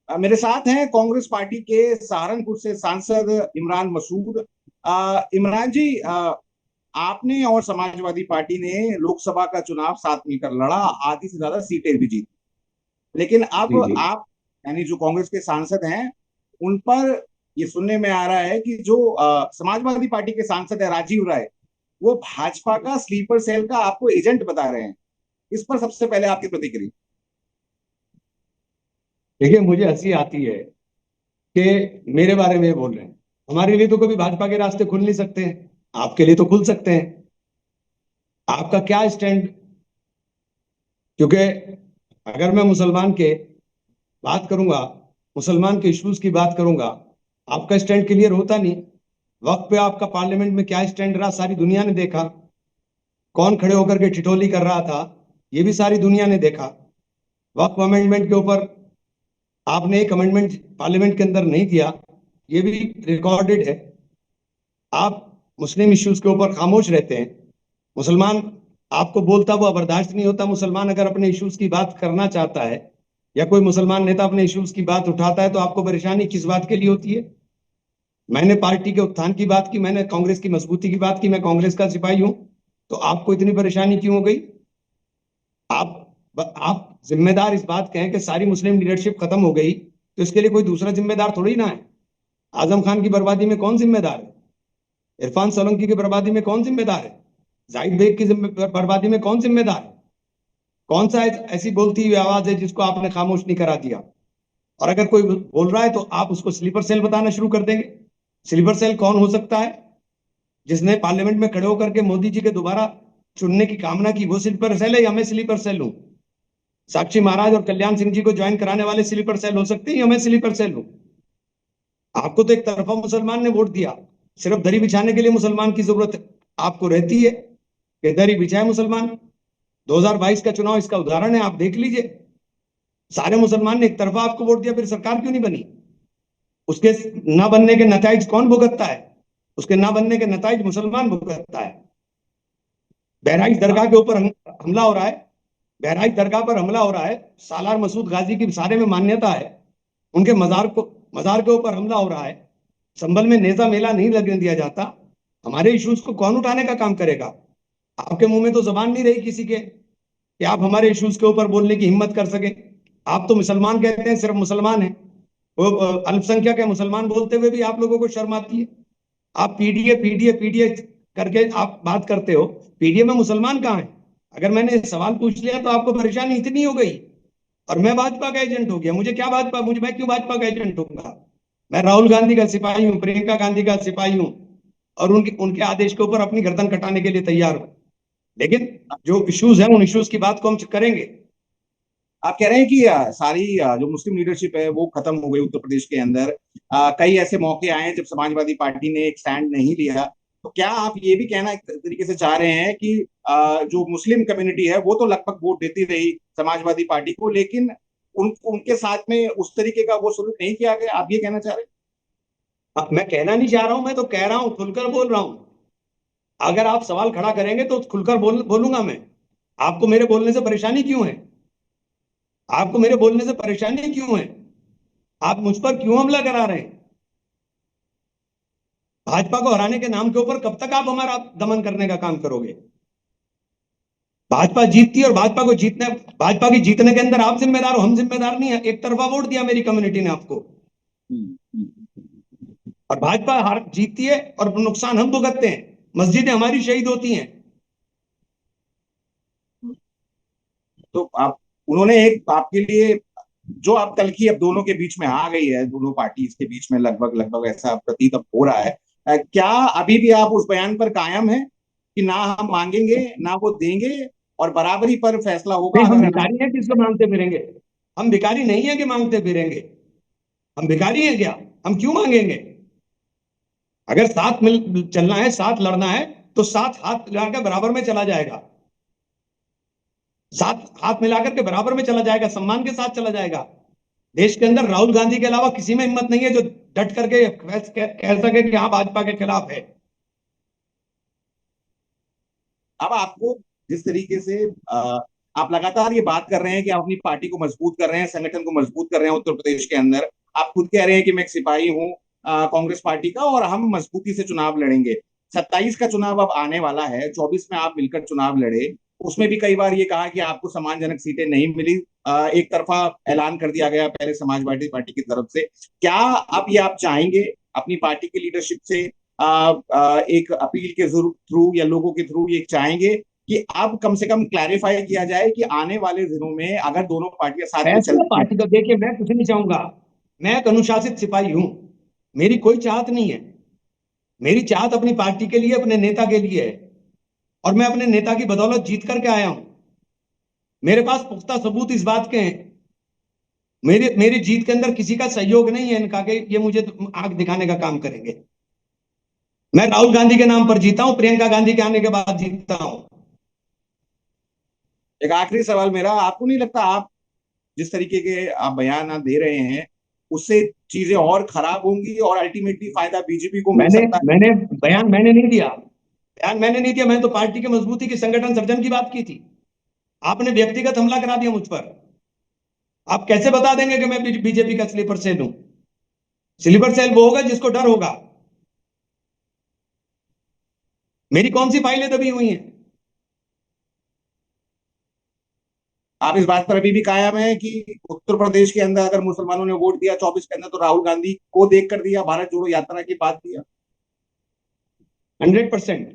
मेरे साथ हैं कांग्रेस पार्टी के सहारनपुर से सांसद इमरान मसूद। इमरान जी, आपने और समाजवादी पार्टी ने लोकसभा का चुनाव साथ मिलकर लड़ा, आधी से ज्यादा सीटें भी जीती। लेकिन अब जी जी। आप, यानी जो कांग्रेस के सांसद हैं, उन पर ये सुनने में आ रहा है कि जो समाजवादी पार्टी के सांसद है राजीव राय, वो भाजपा का स्लीपर सेल का आपको एजेंट बता रहे हैं। इस पर सबसे पहले आपकी प्रतिक्रिया। देखिए, मुझे हंसी आती है कि मेरे बारे में ये बोल रहे हैं। हमारे लिए तो कभी भाजपा के रास्ते खुल नहीं सकते हैं, आपके लिए तो खुल सकते हैं। आपका क्या स्टैंड? क्योंकि अगर मैं मुसलमान के बात करूंगा, मुसलमान के इश्यूज की बात करूंगा, आपका स्टैंड क्लियर होता नहीं। वक्त पे आपका पार्लियामेंट में क्या स्टैंड रहा, सारी दुनिया ने देखा। कौन खड़े होकर के ठिठोली कर रहा था, ये भी सारी दुनिया ने देखा। वक्फ अमेंडमेंट के ऊपर आपने एक अमेंडमेंट पार्लियामेंट के अंदर नहीं दिया, ये भी रिकॉर्डेड है। आप मुस्लिम इश्यूज के ऊपर खामोश रहते हैं। मुसलमान आपको बोलता हुआ बर्दाश्त नहीं होता। मुसलमान अगर अपने इश्यूज की बात करना चाहता है या कोई मुसलमान नेता अपने इश्यूज की बात उठाता है तो आपको परेशानी किस बात के लिए होती है? मैंने पार्टी के उत्थान की बात की, मैंने कांग्रेस की मजबूती की बात की, मैं कांग्रेस का सिपाही हूं। तो आपको इतनी परेशानी क्यों हो गई? आप जिम्मेदार इस बात के हैं कि सारी मुस्लिम लीडरशिप खत्म हो गई, तो इसके लिए कोई दूसरा जिम्मेदार थोड़ी ना है। आजम खान की बर्बादी में कौन जिम्मेदार है? इरफान सोलंकी की बर्बादी में कौन जिम्मेदार है? जाहिद बेग की बर्बादी में कौन जिम्मेदार है? कौन सा ऐसी बोलती हुई आवाज है जिसको आपने खामोश नहीं करा दिया? और अगर कोई बोल रहा है तो आप उसको स्लीपर सेल बताना शुरू कर देंगे। स्लीपर सेल कौन हो सकता है? जिसने पार्लियामेंट में खड़े होकर के मोदी जी के दोबारा चुनने की कामना की, वो स्लीपर सेल है या मैं स्लीपर सेल हूं? साक्षी महाराज और कल्याण सिंह जी को ज्वाइन कराने वाले स्लीपर सेल हो सकते हैं या मैं स्लीपर सेल हूं? आपको तो एक तरफा मुसलमान ने वोट दिया। सिर्फ दरी बिछाने के लिए मुसलमान की जरूरत आपको रहती है कि दरी बिछाए मुसलमान। 2022 का चुनाव इसका उदाहरण है, आप देख लीजिए। सारे मुसलमान ने एक तरफा आपको वोट दिया, फिर सरकार क्यों नहीं बनी? उसके ना बनने के नतज कौन भुगतता है? उसके ना बनने के नतज मुसलमान भुगतता है। बहराइच दरगाह के ऊपर हमला हो रहा है। बहराइच दरगाह पर हमला हो रहा है। सालार मसूद गाजी की सारे में मान्यता है। उनके मजार के ऊपर हमला हो रहा है। संभल में नेजा मेला नहीं लगने दिया जाता। हमारे इश्यूज को कौन उठाने का काम करेगा? आपके मुंह में तो जबान नहीं रही किसी के कि आप हमारे इश्यूज के ऊपर बोलने की हिम्मत कर सके। आप तो मुसलमान कहते हैं, सिर्फ मुसलमान है। वो अल्पसंख्यक है, मुसलमान बोलते हुए भी आप लोगों को शर्म आती है। आप पीडीए पीडीए पीडीए करके आप बात करते हो। पीडीए में मुसलमान कहाँ है? अगर मैंने सवाल पूछ लिया तो आपको परेशानी इतनी हो गई और मैं भाजपा का एजेंट हो गया। मुझे क्या भाजपा, मुझे मैं क्यों भाजपा का एजेंट होऊंगा? मैं राहुल गांधी का सिपाही हूँ, प्रियंका गांधी का सिपाही हूँ, और उनके उनके आदेश के ऊपर अपनी गर्दन कटाने के लिए तैयार हूँ। लेकिन जो इश्यूज हैं उन इश्यूज की बात को हम करेंगे। आप कह रहे हैं कि सारी जो मुस्लिम लीडरशिप है वो खत्म हो गई उत्तर प्रदेश के अंदर। कई ऐसे मौके आए जब समाजवादी पार्टी ने एक स्टैंड नहीं लिया। तो क्या आप ये भी कहना एक तरीके से चाह रहे हैं कि जो मुस्लिम कम्युनिटी है वो तो लगभग वोट देती रही समाजवादी पार्टी को, लेकिन उनके साथ में उस तरीके का वो सलूक नहीं किया गया, आप ये कहना चाह रहे हैं? मैं कहना नहीं चाह रहा हूं, मैं तो कह रहा हूं, खुलकर बोल रहा हूं। अगर आप सवाल खड़ा करेंगे तो खुलकर बोलूंगा मैं। आपको मेरे बोलने से परेशानी क्यों है? आपको मेरे बोलने से परेशानी क्यों है? आप मुझ पर क्यों हमला करा रहे हैं? भाजपा को हराने के नाम के ऊपर कब तक आप हमारा दमन करने का काम करोगे? भाजपा जीतती है और भाजपा की जीतने के अंदर आप जिम्मेदार हो, हम जिम्मेदार नहीं है। एक तरफा वोट दिया मेरी कम्युनिटी ने आपको, हम्म, और भाजपा हार जीतती है और नुकसान हम भुगतते हैं। मस्जिदें हमारी शहीद होती हैं। तो आप, उन्होंने एक आपके लिए जो आप तलखी अब दोनों के बीच में आ गई है, दोनों पार्टीज के बीच में लगभग लगभग ऐसा प्रतीत अब हो रहा है। क्या अभी भी आप उस बयान पर कायम है कि ना हम मांगेंगे ना वो देंगे, और बराबरी पर फैसला होगा नहीं, हम अगर अनाज? भिखारी हैं किसको मांगते फिरेंगे? हम भिखारी नहीं है कि मांगते फिरेंगे। हम भिखारी हैं क्या? हम क्यों मांगेंगे? अगर साथ मिल चलना है, साथ लड़ना है, तो साथ हाथ मिलाकर बराबर में चला जाएगा। साथ हाथ मिलाकर के बराबर में चला जाएगा, सम्मान के साथ चला जाएगा। देश के अंदर राहुल गांधी के अलावा किसी में हिम्मत नहीं है जो डट करके कह सके कि हाँ भाजपा के खिलाफ है। अब आपको जिस तरीके से आप लगातार ये बात कर रहे हैं कि आप अपनी पार्टी को मजबूत कर रहे हैं, संगठन को मजबूत कर रहे हैं उत्तर प्रदेश के अंदर। आप खुद कह रहे हैं कि मैं एक सिपाही हूँ कांग्रेस पार्टी का और हम मजबूती से चुनाव लड़ेंगे। 27 का चुनाव अब आने वाला है, 24 में आप मिलकर चुनाव लड़े। उसमें भी कई बार ये कहा कि आपको सम्मानजनक सीटें नहीं मिली। एक तरफा ऐलान कर दिया गया पहले समाजवादी पार्टी की तरफ से। क्या अब ये आप चाहेंगे अपनी पार्टी की लीडरशिप से एक अपील के थ्रू या लोगों के थ्रू ये चाहेंगे कि अब कम से कम क्लैरिफाई किया जाए कि आने वाले दिनों में अगर दोनों पार्टियां साथ में फैसला चलती हैं। पार्टी का, देखिए मैं कुछ नहीं चाहूंगा। मैं एक अनुशासित सिपाही हूं। मेरी कोई चाहत नहीं है। मेरी चाहत अपनी पार्टी के लिए, अपने नेता के लिए है। और मैं अपने नेता की बदौलत जीत करके आया हूं। मेरे पास पुख्ता सबूत इस बात के हैं। मेरी मेरी जीत के अंदर किसी का सहयोग नहीं है इनका कि ये मुझे आंख दिखाने का काम करेंगे। मैं राहुल गांधी के नाम पर जीता हूं, प्रियंका गांधी के आने के बाद जीता हूं। एक आखिरी सवाल मेरा, आपको नहीं लगता आप जिस तरीके के आप बयान आप दे रहे हैं उससे चीजें और खराब होंगी और अल्टीमेटली फायदा बीजेपी को मिल मैंने सकता है? मैंने बयान मैंने नहीं दिया। बयान मैंने नहीं दिया। मैंने तो पार्टी की मजबूती की, संगठन सर्जन की बात की थी। आपने व्यक्तिगत हमला करा दिया मुझ पर। आप कैसे बता देंगे कि मैं बीजेपी का स्लीपर सेल हूं? स्लीपर सेल वो होगा जिसको डर होगा। मेरी कौन सी फाइलें दबी हुई हैं? आप इस बात पर अभी भी कायम है कि उत्तर प्रदेश के अंदर अगर मुसलमानों ने वोट दिया 24 के अंदर तो राहुल गांधी को देख कर दिया, भारत जोड़ो यात्रा की बात दिया? 100%।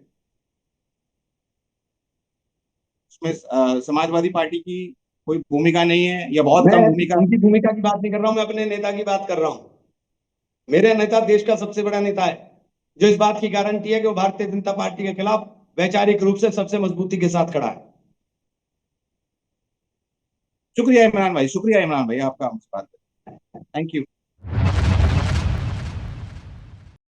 उसमें समाजवादी पार्टी की कोई भूमिका नहीं है या बहुत मैं कम भूमिका? उनकी भूमिका की बात नहीं कर रहा हूं, मैं अपने नेता की बात कर रहा हूं। मेरे नेता देश का सबसे बड़ा नेता है, जो इस बात की गारंटी है कि वो भारतीय जनता पार्टी के खिलाफ वैचारिक रूप से सबसे मजबूती के साथ खड़ा है। शुक्रिया इमरान भाई, शुक्रिया इमरान भाई आपका हमसे बात। Thank you.